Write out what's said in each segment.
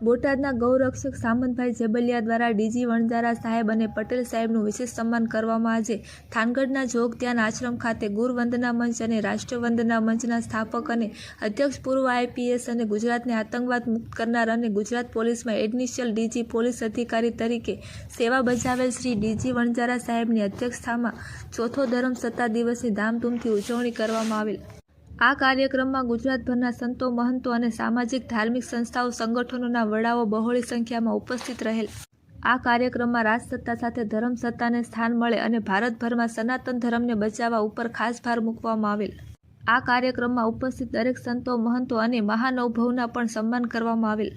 બોટાદના ગૌરક્ષક સામંતભાઈ જેબલિયા દ્વારા ડીજી વણજારા સાહેબ અને પટેલ સાહેબનું વિશેષ સન્માન કરવામાં આજે થાનગઢના જોગ ધ્યાન આશ્રમ ખાતે ગુરુવંદના મંચ અને રાષ્ટ્રવંદના મંચના સ્થાપક અને અધ્યક્ષ પૂર્વ આઈપીએસ અને ગુજરાતને આતંકવાદ મુક્ત કરનાર અને ગુજરાત પોલીસમાં એડિશનલ ડીજી પોલીસ અધિકારી તરીકે સેવા બજાવેલ શ્રી ડીજી વણજારા સાહેબની અધ્યક્ષતામાં ચોથો ધર્મસત્તા દિવસની ધામધૂમથી ઉજવણી કરવામાં આવેલ। આ કાર્યક્રમમાં ગુજરાતભરના સંતો મહંતો અને સામાજિક ધાર્મિક સંસ્થાઓ સંગઠનોના વડાઓ બહોળી સંખ્યામાં ઉપસ્થિત રહેલ। આ કાર્યક્રમમાં રાજસત્તા સાથે ધર્મસત્તાને સ્થાન મળે અને ભારતભરમાં સનાતન ધર્મને બચાવવા ઉપર ખાસ ભાર મૂકવામાં આવેલ। આ કાર્યક્રમમાં ઉપસ્થિત દરેક સંતો મહંતો અને મહાનુભાવોના પણ સન્માન કરવામાં આવેલ।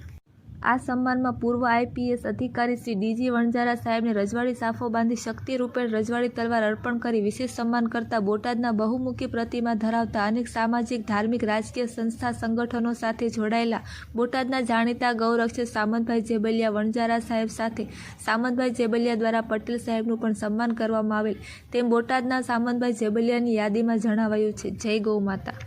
આ સન્માનમાં પૂર્વ આઈપીએસ અધિકારી શ્રી ડીજી વણજારા સાહેબને રજવાડી સાફો બાંધી શક્તિ રૂપેણ રજવાડી તલવાર અર્પણ કરી વિશેષ સન્માન કરતા બોટાદના બહુમુખી પ્રતિમા ધરાવતા અનેક સામાજિક ધાર્મિક રાજકીય સંસ્થા સંગઠનો સાથે જોડાયેલા બોટાદના જાણીતા ગૌરક્ષક સામંતભાઈ જેબલિયા વણજારા સાહેબ સાથે સામંતભાઈ જેબલિયા દ્વારા પટેલ સાહેબનું પણ સન્માન કરવામાં આવેલ તેમ બોટાદના સામંતભાઈ જેબલિયાની યાદીમાં જણાવાયું છે। જય ગૌ માતા।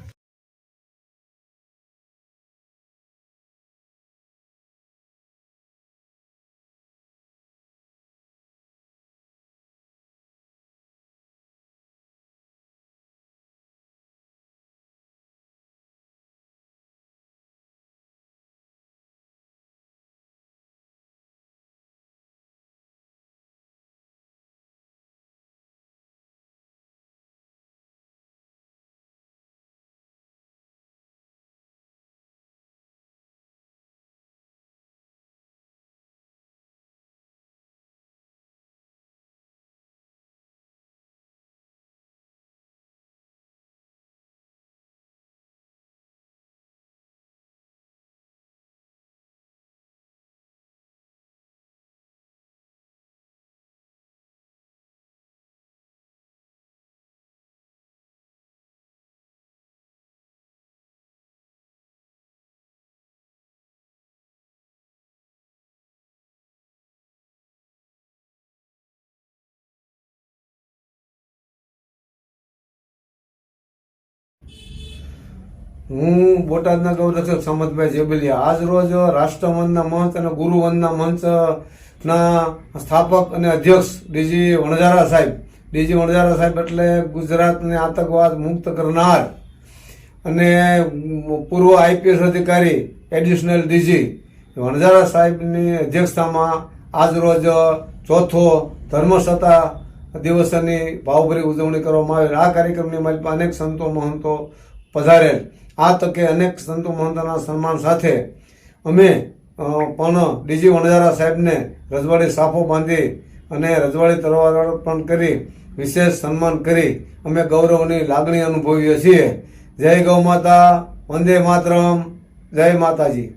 હું બોટાદના ગૌરક્ષક સામંતભાઈ જેબલિયા આજ રોજ રાષ્ટ્રવંદના મંચ અને ગુરુવંદના મંચના સ્થાપક અને અધ્યક્ષ ડીજી વણજારા સાહેબ એટલે ગુજરાતને આતંકવાદ મુક્ત કરનાર અને પૂર્વ આઈપીએસ અધિકારી એડિશનલ ડીજી વણજારા સાહેબની અધ્યક્ષતામાં આજ રોજ ચોથો ધર્મસત્તા દિવસની ભાવભરી ઉજવણી કરવામાં આવેલ। આ કાર્યક્રમની માલિક અનેક સંતો મહંતો પધારેલ। આ તકે અનેક સંતો મહંતોના સન્માન સાથે અમે પણ ડીજી વણજારા સાહેબને રજવાડી સાફો બાંધી અને રજવાડી તલવાર અર્પણ કરી વિશેષ સન્માન કરી અમે ગૌરવની લાગણી અનુભવીએ છીએ। જય ગૌ માતા, વંદે માતરમ, જય માતાજી।